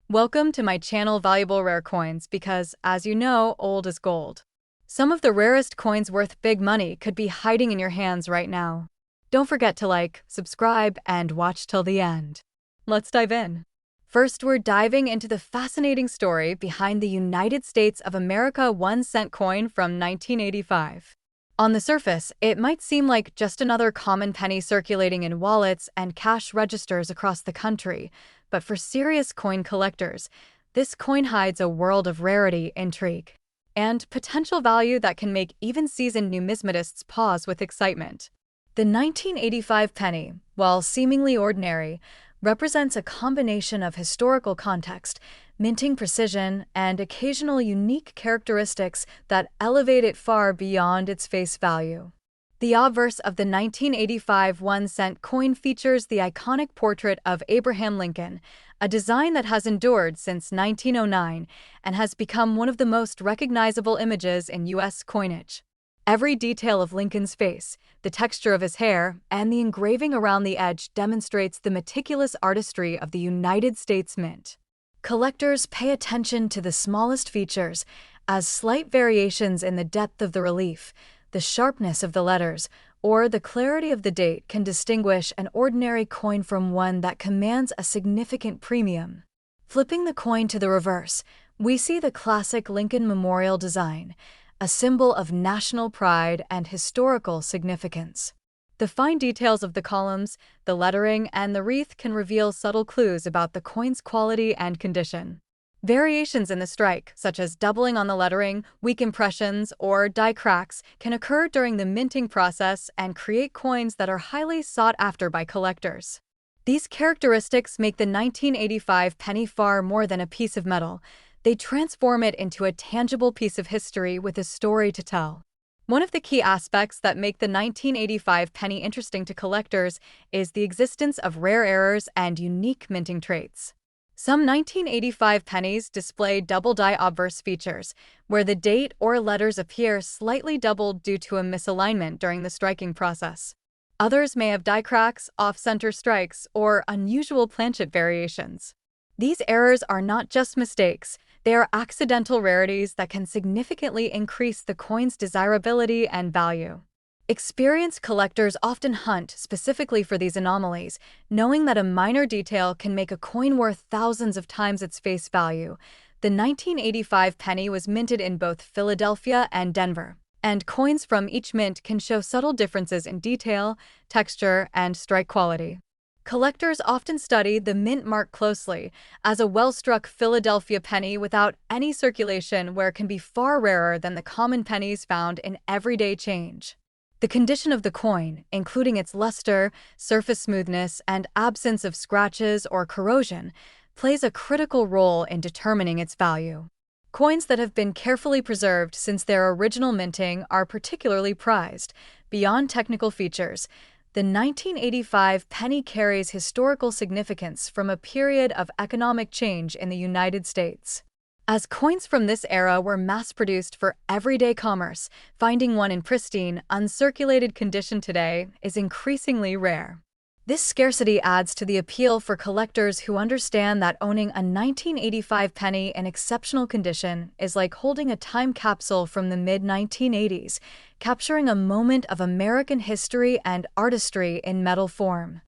Welcome to my channel Valuable Rare Coins because, as you know, old is gold. Some of the rarest coins worth big money could be hiding in your hands right now. Don't forget to like, subscribe, and watch till the end. Let's dive in. First, we're diving into the fascinating story behind the United States of America 1-cent coin from 1985. On the surface, it might seem like just another common penny circulating in wallets and cash registers across the country, but for serious coin collectors, this coin hides a world of rarity, intrigue, and potential value that can make even seasoned numismatists pause with excitement. The 1985 penny, while seemingly ordinary, represents a combination of historical context, minting precision, and occasional unique characteristics that elevate it far beyond its face value. The obverse of the 1985 1-cent coin features the iconic portrait of Abraham Lincoln, a design that has endured since 1909 and has become one of the most recognizable images in U.S. coinage. Every detail of Lincoln's face, the texture of his hair, and the engraving around the edge demonstrates the meticulous artistry of the United States Mint. Collectors pay attention to the smallest features, as slight variations in the depth of the relief, the sharpness of the letters, or the clarity of the date can distinguish an ordinary coin from one that commands a significant premium. Flipping the coin to the reverse, we see the classic Lincoln Memorial design, a symbol of national pride and historical significance. The fine details of the columns, the lettering, and the wreath can reveal subtle clues about the coin's quality and condition. Variations in the strike, such as doubling on the lettering, weak impressions, or die cracks, can occur during the minting process and create coins that are highly sought after by collectors. These characteristics make the 1985 penny far more than a piece of metal. They transform it into a tangible piece of history with a story to tell. One of the key aspects that make the 1985 penny interesting to collectors is the existence of rare errors and unique minting traits. Some 1985 pennies display double die obverse features, where the date or letters appear slightly doubled due to a misalignment during the striking process. Others may have die cracks, off-center strikes, or unusual planchet variations. These errors are not just mistakes, they are accidental rarities that can significantly increase the coin's desirability and value. Experienced collectors often hunt specifically for these anomalies, knowing that a minor detail can make a coin worth thousands of times its face value. The 1985 penny was minted in both Philadelphia and Denver, and coins from each mint can show subtle differences in detail, texture, and strike quality. Collectors often study the mint mark closely, as a well-struck Philadelphia penny without any circulation wear can be far rarer than the common pennies found in everyday change. The condition of the coin, including its luster, surface smoothness, and absence of scratches or corrosion, plays a critical role in determining its value. Coins that have been carefully preserved since their original minting are particularly prized. Beyond technical features, the 1985 penny carries historical significance from a period of economic change in the United States. As coins from this era were mass-produced for everyday commerce, finding one in pristine, uncirculated condition today is increasingly rare. This scarcity adds to the appeal for collectors who understand that owning a 1985 penny in exceptional condition is like holding a time capsule from the mid-1980s, capturing a moment of American history and artistry in metal form.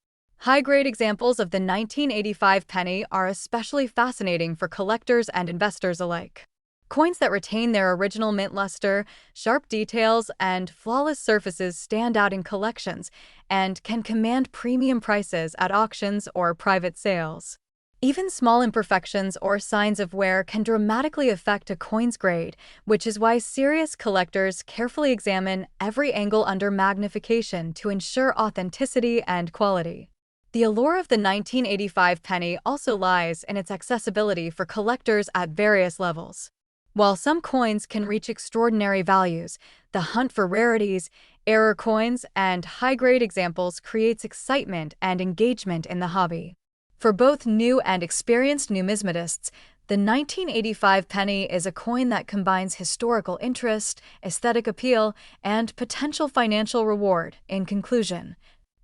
High-grade examples of the 1985 penny are especially fascinating for collectors and investors alike. Coins that retain their original mint luster, sharp details, and flawless surfaces stand out in collections and can command premium prices at auctions or private sales. Even small imperfections or signs of wear can dramatically affect a coin's grade, which is why serious collectors carefully examine every angle under magnification to ensure authenticity and quality. The allure of the 1985 penny also lies in its accessibility for collectors at various levels. While some coins can reach extraordinary values, the hunt for rarities, error coins, and high-grade examples creates excitement and engagement in the hobby. For both new and experienced numismatists, the 1985 penny is a coin that combines historical interest, aesthetic appeal, and potential financial reward. In conclusion,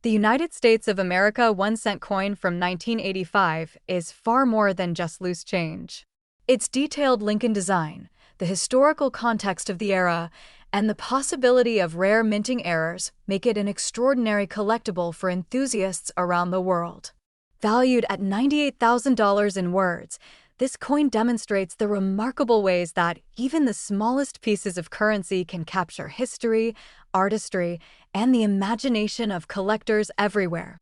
The United States of America 1-cent coin from 1985 is far more than just loose change. Its detailed Lincoln design, the historical context of the era, and the possibility of rare minting errors make it an extraordinary collectible for enthusiasts around the world. Valued at $98,000 in words, this coin demonstrates the remarkable ways that even the smallest pieces of currency can capture history, artistry, and the imagination of collectors everywhere.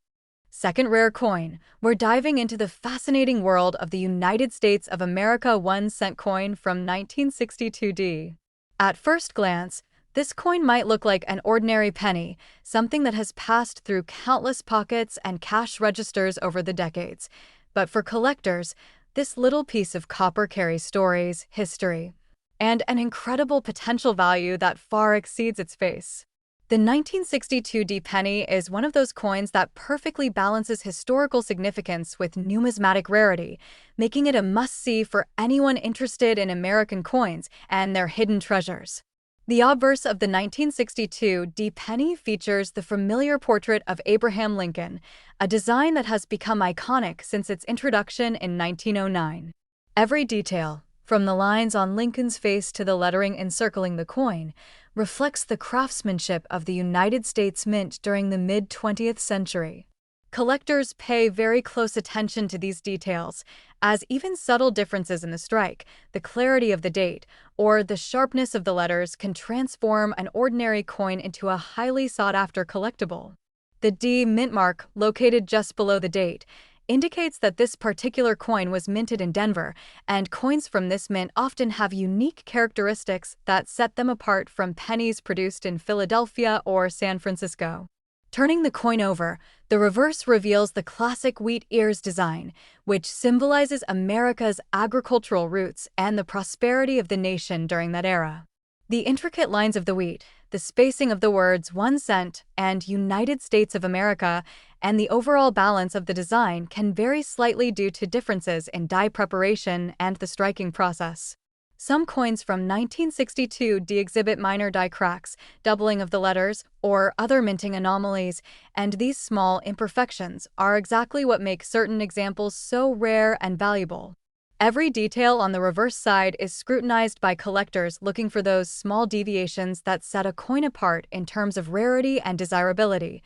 Second rare coin, we're diving into the fascinating world of the United States of America 1-cent coin from 1962D. At first glance, this coin might look like an ordinary penny, something that has passed through countless pockets and cash registers over the decades. But for collectors, this little piece of copper carries stories, history, and an incredible potential value that far exceeds its face. The 1962D penny is one of those coins that perfectly balances historical significance with numismatic rarity, making it a must-see for anyone interested in American coins and their hidden treasures. The obverse of the 1962D penny features the familiar portrait of Abraham Lincoln, a design that has become iconic since its introduction in 1909. Every detail, from the lines on Lincoln's face to the lettering encircling the coin, reflects the craftsmanship of the United States Mint during the mid-20th century. Collectors pay very close attention to these details, as even subtle differences in the strike, the clarity of the date, or the sharpness of the letters can transform an ordinary coin into a highly sought-after collectible. The D mint mark, located just below the date, indicates that this particular coin was minted in Denver, and coins from this mint often have unique characteristics that set them apart from pennies produced in Philadelphia or San Francisco. Turning the coin over, the reverse reveals the classic wheat ears design, which symbolizes America's agricultural roots and the prosperity of the nation during that era. The intricate lines of the wheat, the spacing of the words 1 cent and United States of America, and the overall balance of the design can vary slightly due to differences in die preparation and the striking process. Some coins from 1962D exhibit minor die cracks, doubling of the letters, or other minting anomalies, and these small imperfections are exactly what make certain examples so rare and valuable. Every detail on the reverse side is scrutinized by collectors looking for those small deviations that set a coin apart in terms of rarity and desirability.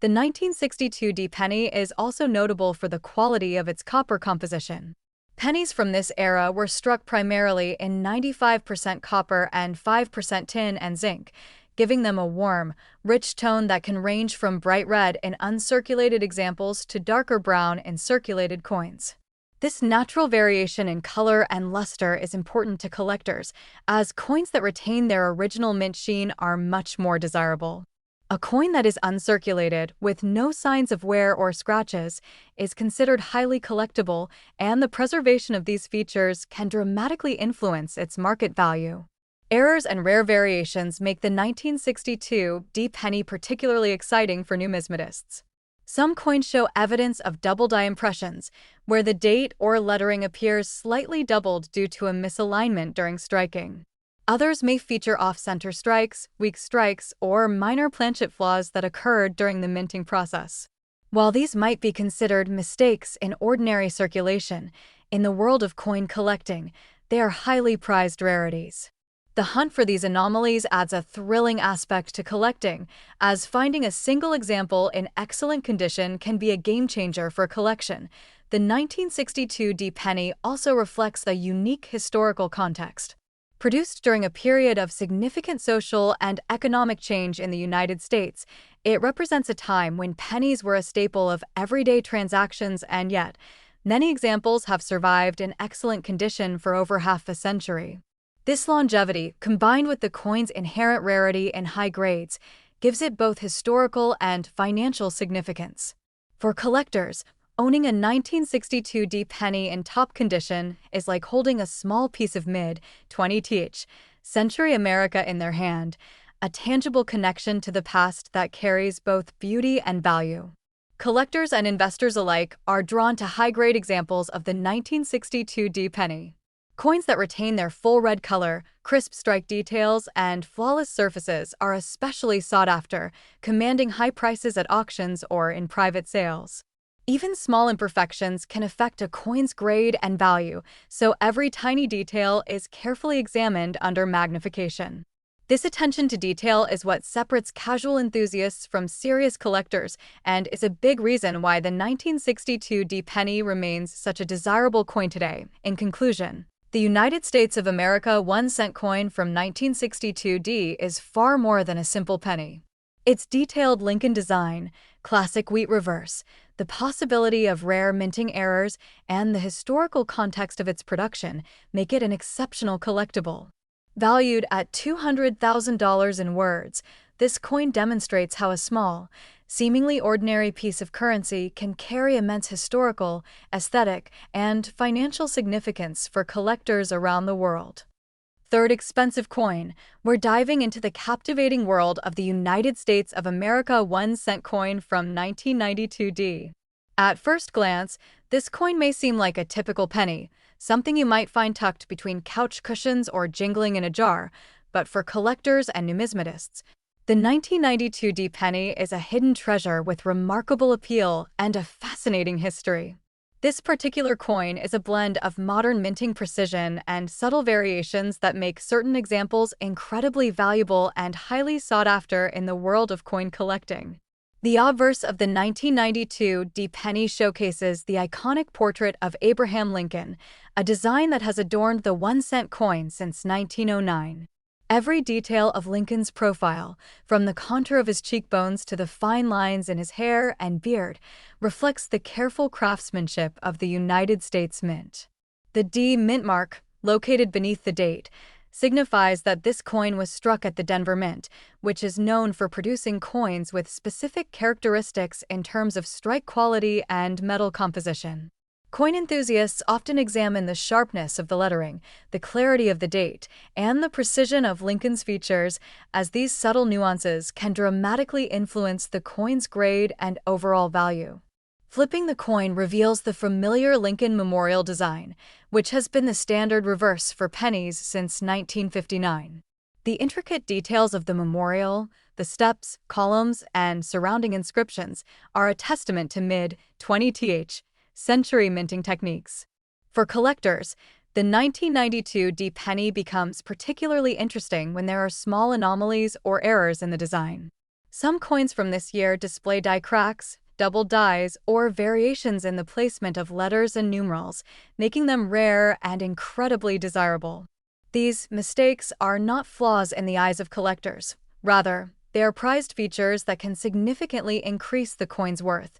The 1962D penny is also notable for the quality of its copper composition. Pennies from this era were struck primarily in 95% copper and 5% tin and zinc, giving them a warm, rich tone that can range from bright red in uncirculated examples to darker brown in circulated coins. This natural variation in color and luster is important to collectors, as coins that retain their original mint sheen are much more desirable. A coin that is uncirculated, with no signs of wear or scratches, is considered highly collectible, and the preservation of these features can dramatically influence its market value. Errors and rare variations make the 1962D penny particularly exciting for numismatists. Some coins show evidence of double die impressions, where the date or lettering appears slightly doubled due to a misalignment during striking. Others may feature off-center strikes, weak strikes, or minor planchet flaws that occurred during the minting process. While these might be considered mistakes in ordinary circulation, in the world of coin collecting, they are highly prized rarities. The hunt for these anomalies adds a thrilling aspect to collecting, as finding a single example in excellent condition can be a game-changer for a collection. The 1962D penny also reflects a unique historical context. Produced during a period of significant social and economic change in the United States, it represents a time when pennies were a staple of everyday transactions, and yet, many examples have survived in excellent condition for over half a century. This longevity, combined with the coin's inherent rarity and high grades, gives it both historical and financial significance. For collectors, owning a 1962D penny in top condition is like holding a small piece of mid-20th century America in their hand, a tangible connection to the past that carries both beauty and value. Collectors and investors alike are drawn to high-grade examples of the 1962D penny. Coins that retain their full red color, crisp strike details, and flawless surfaces are especially sought after, commanding high prices at auctions or in private sales. Even small imperfections can affect a coin's grade and value, so every tiny detail is carefully examined under magnification. This attention to detail is what separates casual enthusiasts from serious collectors and is a big reason why the 1962 D penny remains such a desirable coin today. In conclusion, the United States of America 1-cent coin from 1962 D is far more than a simple penny. Its detailed Lincoln design, classic wheat reverse, the possibility of rare minting errors, and the historical context of its production make it an exceptional collectible. Valued at $200,000 in words, this coin demonstrates how a small, seemingly ordinary piece of currency can carry immense historical, aesthetic, and financial significance for collectors around the world. Third expensive coin, we're diving into the captivating world of the United States of America 1-cent coin from 1992 D. At first glance, this coin may seem like a typical penny, something you might find tucked between couch cushions or jingling in a jar, but for collectors and numismatists, the 1992 D penny is a hidden treasure with remarkable appeal and a fascinating history. This particular coin is a blend of modern minting precision and subtle variations that make certain examples incredibly valuable and highly sought after in the world of coin collecting. The obverse of the 1992 D penny showcases the iconic portrait of Abraham Lincoln, a design that has adorned the 1-cent coin since 1909. Every detail of Lincoln's profile, from the contour of his cheekbones to the fine lines in his hair and beard, reflects the careful craftsmanship of the United States Mint. The D mint mark, located beneath the date, signifies that this coin was struck at the Denver Mint, which is known for producing coins with specific characteristics in terms of strike quality and metal composition. Coin enthusiasts often examine the sharpness of the lettering, the clarity of the date, and the precision of Lincoln's features, as these subtle nuances can dramatically influence the coin's grade and overall value. Flipping the coin reveals the familiar Lincoln Memorial design, which has been the standard reverse for pennies since 1959. The intricate details of the memorial, the steps, columns, and surrounding inscriptions are a testament to mid-20th century minting techniques. For collectors, the 1992 D penny becomes particularly interesting when there are small anomalies or errors in the design. Some coins from this year display die cracks, double dies, or variations in the placement of letters and numerals, making them rare and incredibly desirable. These mistakes are not flaws in the eyes of collectors. Rather, they are prized features that can significantly increase the coin's worth.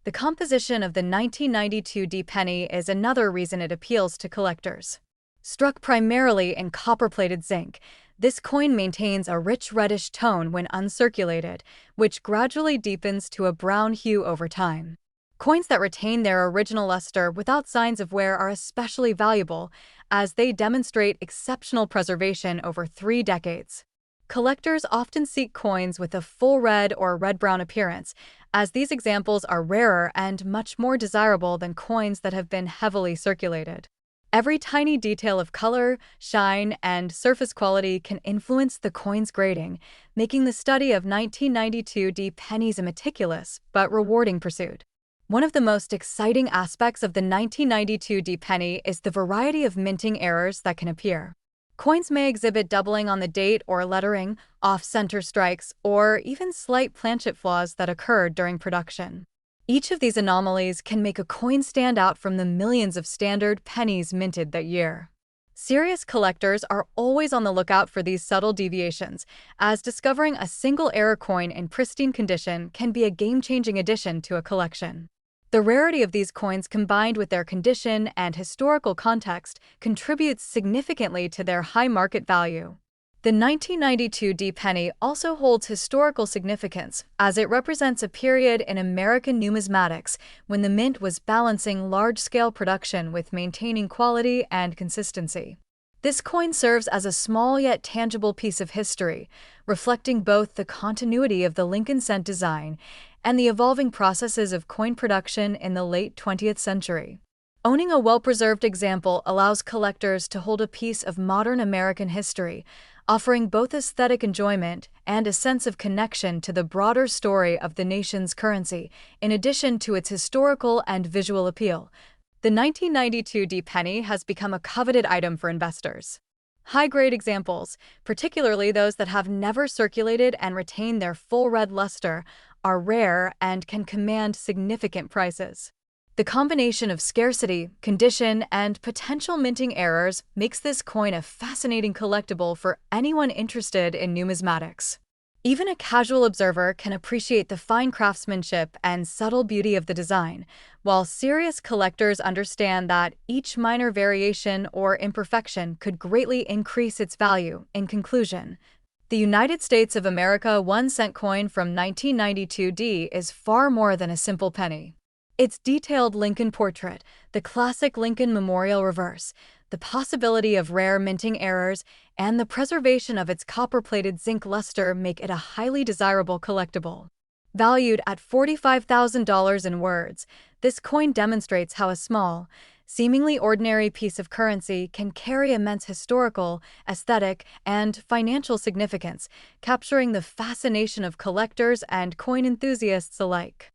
The composition of the 1992 D penny is another reason it appeals to collectors. Struck primarily in copper-plated zinc, this coin maintains a rich reddish tone when uncirculated, which gradually deepens to a brown hue over time. Coins that retain their original luster without signs of wear are especially valuable, as they demonstrate exceptional preservation over 3 decades. Collectors often seek coins with a full red or red-brown appearance, as these examples are rarer and much more desirable than coins that have been heavily circulated. Every tiny detail of color, shine, and surface quality can influence the coin's grading, making the study of 1992 D pennies a meticulous but rewarding pursuit. One of the most exciting aspects of the 1992 D penny is the variety of minting errors that can appear. Coins may exhibit doubling on the date or lettering, off-center strikes, or even slight planchet flaws that occurred during production. Each of these anomalies can make a coin stand out from the millions of standard pennies minted that year. Serious collectors are always on the lookout for these subtle deviations, as discovering a single error coin in pristine condition can be a game-changing addition to a collection. The rarity of these coins combined with their condition and historical context contributes significantly to their high market value. The 1992 D penny also holds historical significance, as it represents a period in American numismatics when the mint was balancing large-scale production with maintaining quality and consistency. This coin serves as a small yet tangible piece of history, reflecting both the continuity of the Lincoln cent design and the evolving processes of coin production in the late 20th century. Owning a well-preserved example allows collectors to hold a piece of modern American history, offering both aesthetic enjoyment and a sense of connection to the broader story of the nation's currency, in addition to its historical and visual appeal. The 1992 D penny has become a coveted item for investors. High-grade examples, particularly those that have never circulated and retain their full red luster, are rare and can command significant prices. The combination of scarcity, condition, and potential minting errors makes this coin a fascinating collectible for anyone interested in numismatics. Even a casual observer can appreciate the fine craftsmanship and subtle beauty of the design, while serious collectors understand that each minor variation or imperfection could greatly increase its value. In conclusion, the United States of America 1-cent coin from 1992 D is far more than a simple penny. Its detailed Lincoln portrait, the classic Lincoln Memorial reverse, the possibility of rare minting errors, and the preservation of its copper-plated zinc luster make it a highly desirable collectible. Valued at $45,000 in words, this coin demonstrates how a small, seemingly ordinary piece of currency can carry immense historical, aesthetic, and financial significance, capturing the fascination of collectors and coin enthusiasts alike.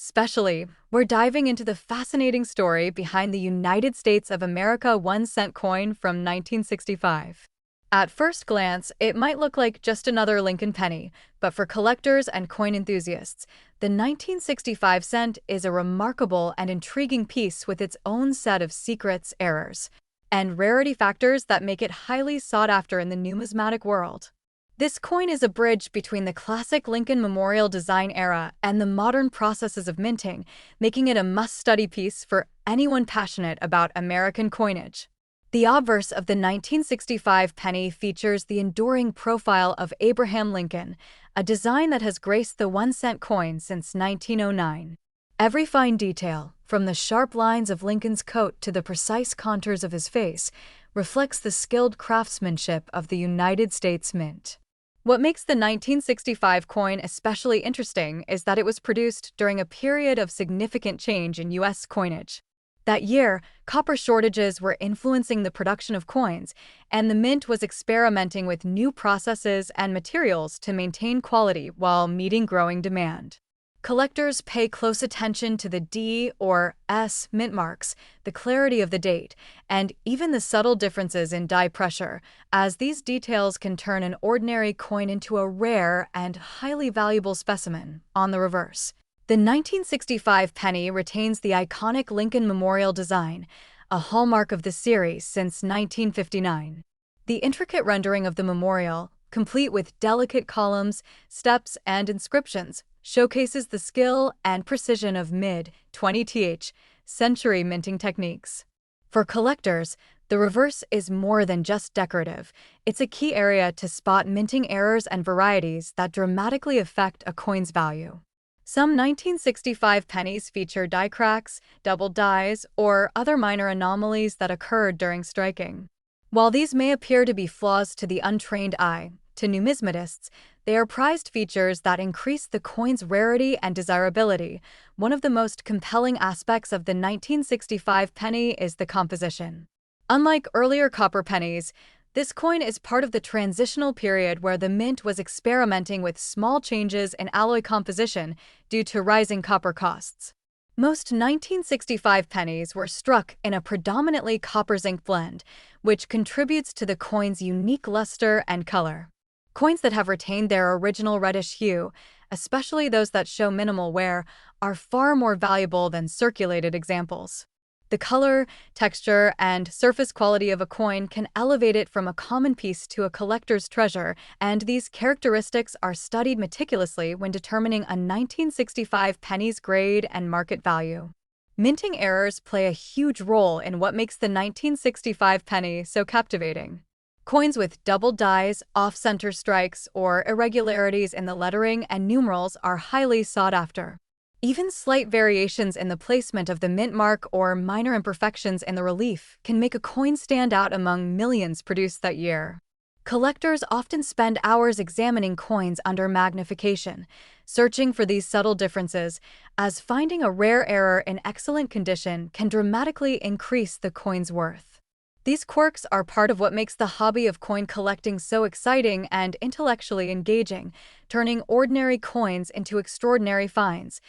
Especially, we're diving into the fascinating story behind the United States of America 1-cent coin from 1965. At first glance, it might look like just another Lincoln penny, but for collectors and coin enthusiasts, the 1965 cent is a remarkable and intriguing piece with its own set of secrets, errors, and rarity factors that make it highly sought after in the numismatic world. This coin is a bridge between the classic Lincoln Memorial design era and the modern processes of minting, making it a must-study piece for anyone passionate about American coinage. The obverse of the 1965 penny features the enduring profile of Abraham Lincoln, a design that has graced the 1-cent coin since 1909. Every fine detail, from the sharp lines of Lincoln's coat to the precise contours of his face, reflects the skilled craftsmanship of the United States Mint. What makes the 1965 coin especially interesting is that it was produced during a period of significant change in U.S. coinage. That year, copper shortages were influencing the production of coins, and the mint was experimenting with new processes and materials to maintain quality while meeting growing demand. Collectors pay close attention to the D or S mint marks, the clarity of the date, and even the subtle differences in die pressure, as these details can turn an ordinary coin into a rare and highly valuable specimen. On the reverse, the 1965 penny retains the iconic Lincoln Memorial design, a hallmark of the series since 1959. The intricate rendering of the memorial, complete with delicate columns, steps, and inscriptions, showcases the skill and precision of mid-20th century minting techniques. For collectors, the reverse is more than just decorative. It's a key area to spot minting errors and varieties that dramatically affect a coin's value. Some 1965 pennies feature die cracks, double dies, or other minor anomalies that occurred during striking. While these may appear to be flaws to the untrained eye, to numismatists, they are prized features that increase the coin's rarity and desirability. One of the most compelling aspects of the 1965 penny is the composition. Unlike earlier copper pennies, this coin is part of the transitional period where the mint was experimenting with small changes in alloy composition due to rising copper costs. Most 1965 pennies were struck in a predominantly copper-zinc blend, which contributes to the coin's unique luster and color. Coins that have retained their original reddish hue, especially those that show minimal wear, are far more valuable than circulated examples. The color, texture, and surface quality of a coin can elevate it from a common piece to a collector's treasure, and these characteristics are studied meticulously when determining a 1965 penny's grade and market value. Minting errors play a huge role in what makes the 1965 penny so captivating. Coins with double dies, off-center strikes, or irregularities in the lettering and numerals are highly sought after. Even slight variations in the placement of the mint mark or minor imperfections in the relief can make a coin stand out among millions produced that year. Collectors often spend hours examining coins under magnification, searching for these subtle differences, as finding a rare error in excellent condition can dramatically increase the coin's worth. These quirks are part of what makes the hobby of coin collecting so exciting and intellectually engaging, turning ordinary coins into extraordinary finds.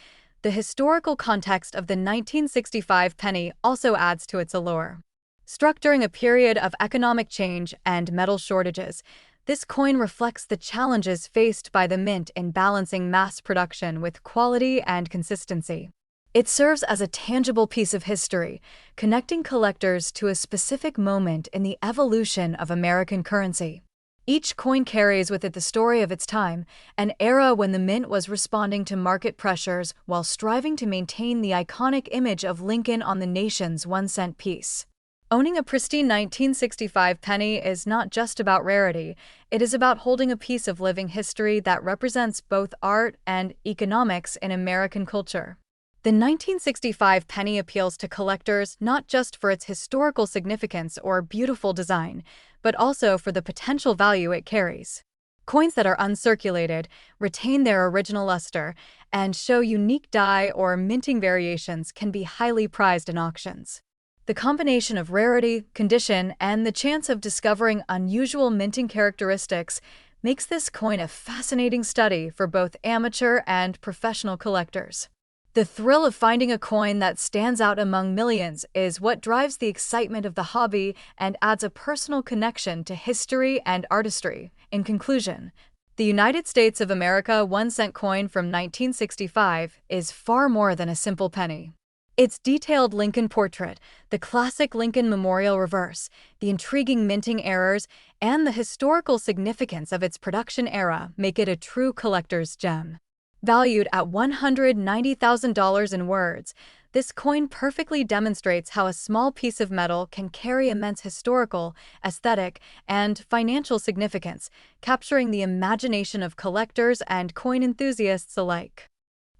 The historical context of the 1965 penny also adds to its allure. Struck during a period of economic change and metal shortages, this coin reflects the challenges faced by the mint in balancing mass production with quality and consistency. It serves as a tangible piece of history, connecting collectors to a specific moment in the evolution of American currency. Each coin carries with it the story of its time, an era when the mint was responding to market pressures while striving to maintain the iconic image of Lincoln on the nation's 1-cent piece. Owning a pristine 1965 penny is not just about rarity, it is about holding a piece of living history that represents both art and economics in American culture. The 1965 penny appeals to collectors not just for its historical significance or beautiful design, but also for the potential value it carries. Coins that are uncirculated, retain their original luster, and show unique die or minting variations can be highly prized in auctions. The combination of rarity, condition, and the chance of discovering unusual minting characteristics makes this coin a fascinating study for both amateur and professional collectors. The thrill of finding a coin that stands out among millions is what drives the excitement of the hobby and adds a personal connection to history and artistry. In conclusion, the United States of America 1-cent coin from 1965 is far more than a simple penny. Its detailed Lincoln portrait, the classic Lincoln Memorial reverse, the intriguing minting errors, and the historical significance of its production era make it a true collector's gem. Valued at $190,000 in words, this coin perfectly demonstrates how a small piece of metal can carry immense historical, aesthetic, and financial significance, capturing the imagination of collectors and coin enthusiasts alike.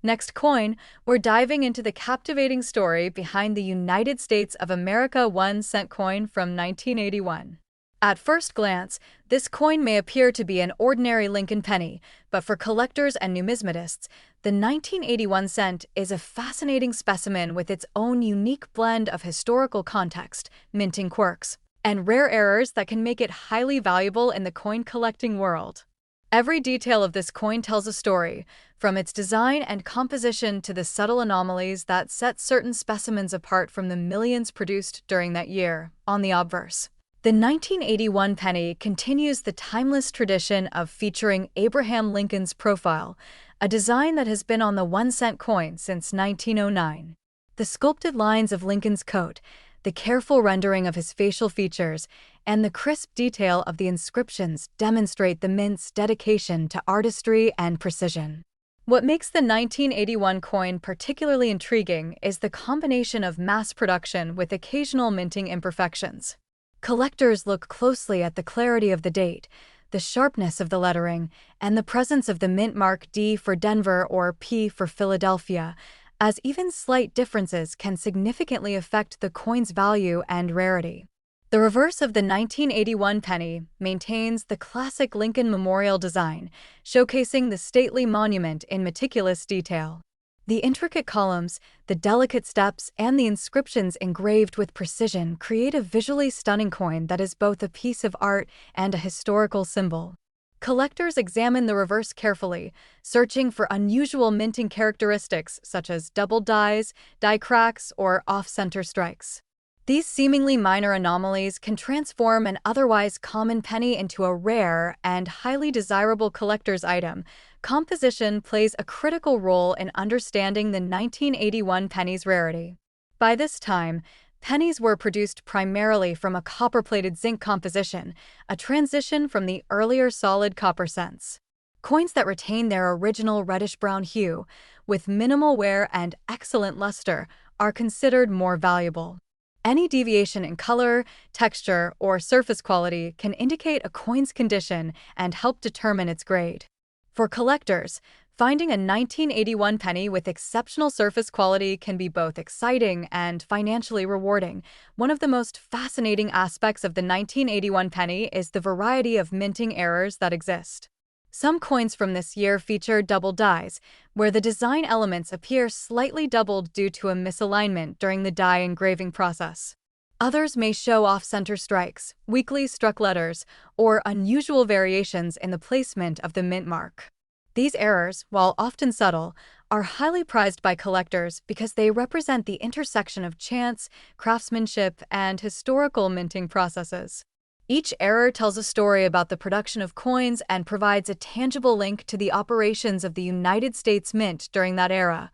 Next coin, we're diving into the captivating story behind the United States of America 1-cent coin from 1981. At first glance, this coin may appear to be an ordinary Lincoln penny, but for collectors and numismatists, the 1981 cent is a fascinating specimen with its own unique blend of historical context, minting quirks, and rare errors that can make it highly valuable in the coin collecting world. Every detail of this coin tells a story, from its design and composition to the subtle anomalies that set certain specimens apart from the millions produced during that year. On the obverse, the 1981 penny continues the timeless tradition of featuring Abraham Lincoln's profile, a design that has been on the 1-cent coin since 1909. The sculpted lines of Lincoln's coat, the careful rendering of his facial features, and the crisp detail of the inscriptions demonstrate the mint's dedication to artistry and precision. What makes the 1981 coin particularly intriguing is the combination of mass production with occasional minting imperfections. Collectors look closely at the clarity of the date, the sharpness of the lettering, and the presence of the mint mark D for Denver or P for Philadelphia, as even slight differences can significantly affect the coin's value and rarity. The reverse of the 1981 penny maintains the classic Lincoln Memorial design, showcasing the stately monument in meticulous detail. The intricate columns, the delicate steps, and the inscriptions engraved with precision create a visually stunning coin that is both a piece of art and a historical symbol. Collectors examine the reverse carefully, searching for unusual minting characteristics such as double dies, die cracks, or off-center strikes. These seemingly minor anomalies can transform an otherwise common penny into a rare and highly desirable collector's item. Composition plays a critical role in understanding the 1981 penny's rarity. By this time, pennies were produced primarily from a copper-plated zinc composition, a transition from the earlier solid copper cents. Coins that retain their original reddish-brown hue, with minimal wear and excellent luster, are considered more valuable. Any deviation in color, texture, or surface quality can indicate a coin's condition and help determine its grade. For collectors, Finding a 1981 penny with exceptional surface quality can be both exciting and financially rewarding. One of the most fascinating aspects of the 1981 penny is the variety of minting errors that exist. Some coins from this year feature double dies, where the design elements appear slightly doubled due to a misalignment during the die engraving process. Others may show off-center strikes, weakly struck letters, or unusual variations in the placement of the mint mark. These errors, while often subtle, are highly prized by collectors because they represent the intersection of chance, craftsmanship, and historical minting processes. Each error tells a story about the production of coins and provides a tangible link to the operations of the United States Mint during that era.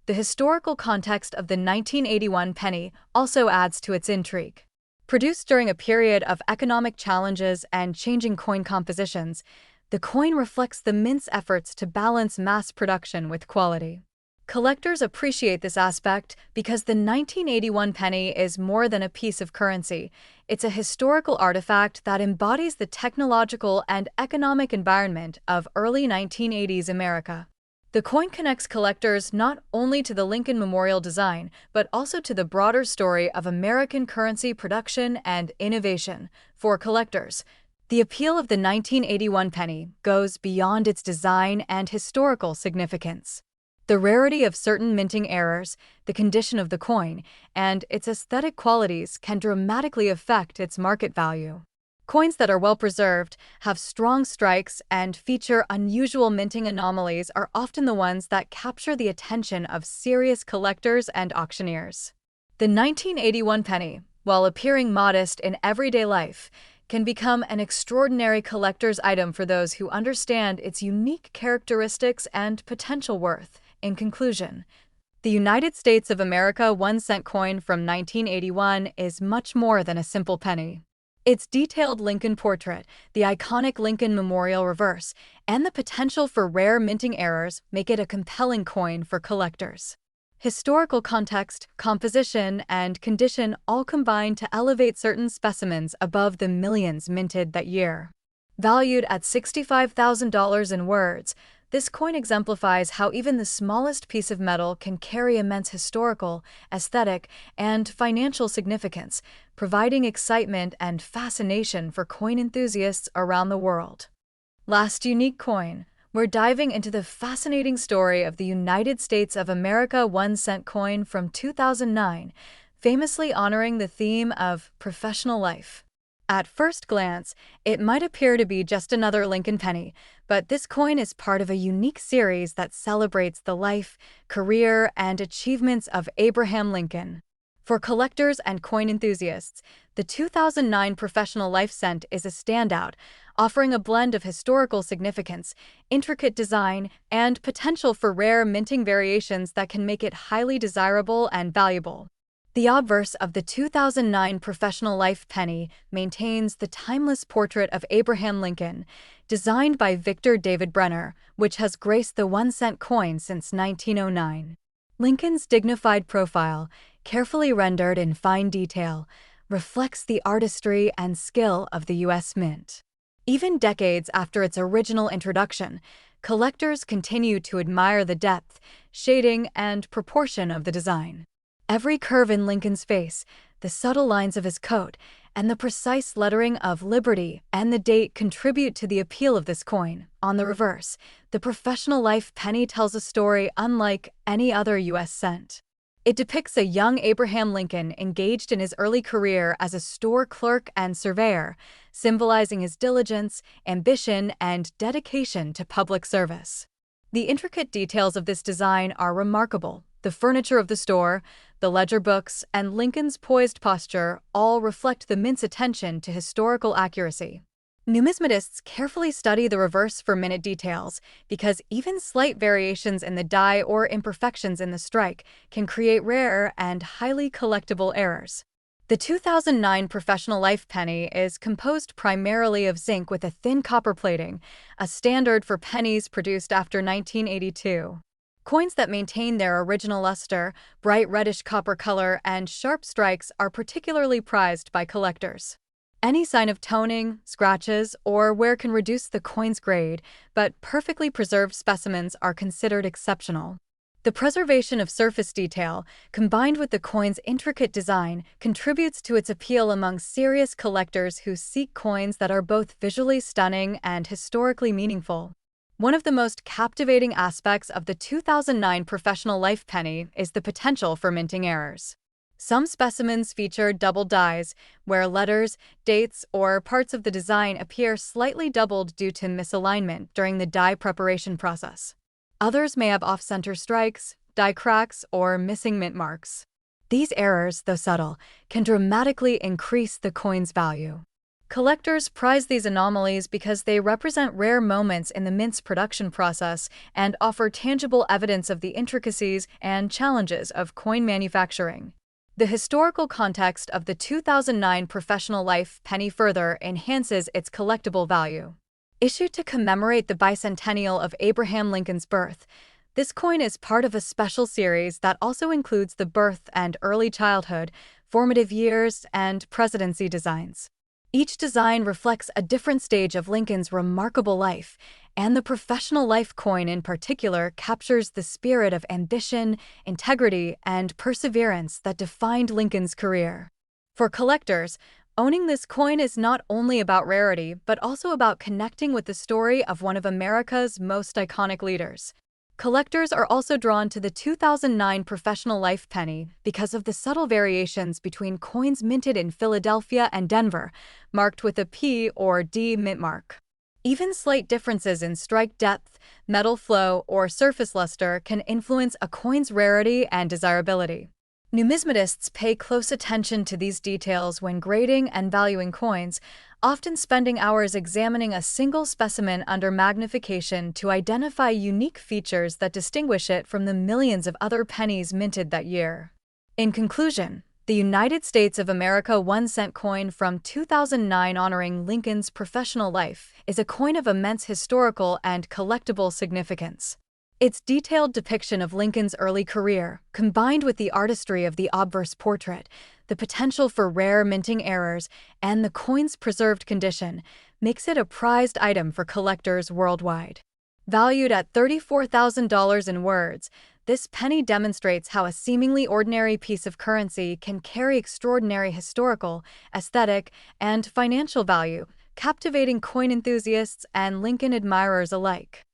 The historical context of the 1981 penny also adds to its intrigue. Produced during a period of economic challenges and changing coin compositions, the coin reflects the mint's efforts to balance mass production with quality. Collectors appreciate this aspect because the 1981 penny is more than a piece of currency. It's a historical artifact that embodies the technological and economic environment of early 1980s America. The coin connects collectors not only to the Lincoln Memorial design, but also to the broader story of American currency production and innovation. For collectors, the appeal of the 1981 penny goes beyond its design and historical significance. The rarity of certain minting errors, the condition of the coin, and its aesthetic qualities can dramatically affect its market value. Coins that are well preserved, have strong strikes, and feature unusual minting anomalies are often the ones that capture the attention of serious collectors and auctioneers. The 1981 penny, while appearing modest in everyday life, can become an extraordinary collector's item for those who understand its unique characteristics and potential worth. In conclusion, the United States of America 1-cent coin from 1981 is much more than a simple penny. Its detailed Lincoln portrait, the iconic Lincoln Memorial reverse, and the potential for rare minting errors make it a compelling coin for collectors. Historical context, composition, and condition all combine to elevate certain specimens above the millions minted that year. Valued at $65,000 in words, this coin exemplifies how even the smallest piece of metal can carry immense historical, aesthetic, and financial significance, providing excitement and fascination for coin enthusiasts around the world. Last unique coin. We're diving into the fascinating story of the United States of America 1-cent coin from 2009, famously honoring the theme of professional life. At first glance, it might appear to be just another Lincoln penny, but this coin is part of a unique series that celebrates the life, career, and achievements of Abraham Lincoln. For collectors and coin enthusiasts, the 2009 Professional Life Cent is a standout, offering a blend of historical significance, intricate design, and potential for rare minting variations that can make it highly desirable and valuable. The obverse of the 2009 Professional Life penny maintains the timeless portrait of Abraham Lincoln, designed by Victor David Brenner, which has graced the 1-cent coin since 1909. Lincoln's dignified profile, carefully rendered in fine detail, reflects the artistry and skill of the U.S. Mint. Even decades after its original introduction, collectors continue to admire the depth, shading, and proportion of the design. Every curve in Lincoln's face, the subtle lines of his coat, and the precise lettering of Liberty and the date contribute to the appeal of this coin. On the reverse, the Professional Life penny tells a story unlike any other U.S. cent. It depicts a young Abraham Lincoln engaged in his early career as a store clerk and surveyor, symbolizing his diligence, ambition, and dedication to public service. The intricate details of this design are remarkable. The furniture of the store, the ledger books, and Lincoln's poised posture all reflect the Mint's attention to historical accuracy. Numismatists carefully study the reverse for minute details because even slight variations in the die or imperfections in the strike can create rare and highly collectible errors. The 2009 Professional Life penny is composed primarily of zinc with a thin copper plating, a standard for pennies produced after 1982. Coins that maintain their original luster, bright reddish copper color, and sharp strikes are particularly prized by collectors. Any sign of toning, scratches, or wear can reduce the coin's grade, but perfectly preserved specimens are considered exceptional. The preservation of surface detail, combined with the coin's intricate design, contributes to its appeal among serious collectors who seek coins that are both visually stunning and historically meaningful. One of the most captivating aspects of the 2009 Professional Life Penny is the potential for minting errors. Some specimens feature double dies, where letters, dates, or parts of the design appear slightly doubled due to misalignment during the die preparation process. Others may have off-center strikes, die cracks, or missing mint marks. These errors, though subtle, can dramatically increase the coin's value. Collectors prize these anomalies because they represent rare moments in the mint's production process and offer tangible evidence of the intricacies and challenges of coin manufacturing. The historical context of the 2009 Professional Life Penny further enhances its collectible value. Issued to commemorate the bicentennial of Abraham Lincoln's birth, this coin is part of a special series that also includes the birth and early childhood, formative years, and presidency designs. Each design reflects a different stage of Lincoln's remarkable life, and the Professional Life coin in particular captures the spirit of ambition, integrity, and perseverance that defined Lincoln's career. For collectors, owning this coin is not only about rarity, but also about connecting with the story of one of America's most iconic leaders. Collectors are also drawn to the 2009 Professional Life Penny because of the subtle variations between coins minted in Philadelphia and Denver, marked with a P or D mint mark. Even slight differences in strike depth, metal flow, or surface luster can influence a coin's rarity and desirability. Numismatists pay close attention to these details when grading and valuing coins, often spending hours examining a single specimen under magnification to identify unique features that distinguish it from the millions of other pennies minted that year. In conclusion, the United States of America 1-cent coin from 2009 honoring Lincoln's professional life is a coin of immense historical and collectible significance. Its detailed depiction of Lincoln's early career, combined with the artistry of the obverse portrait, the potential for rare minting errors, and the coin's preserved condition, makes it a prized item for collectors worldwide. Valued at $34,000 in words, this penny demonstrates how a seemingly ordinary piece of currency can carry extraordinary historical, aesthetic, and financial value, captivating coin enthusiasts and Lincoln admirers alike.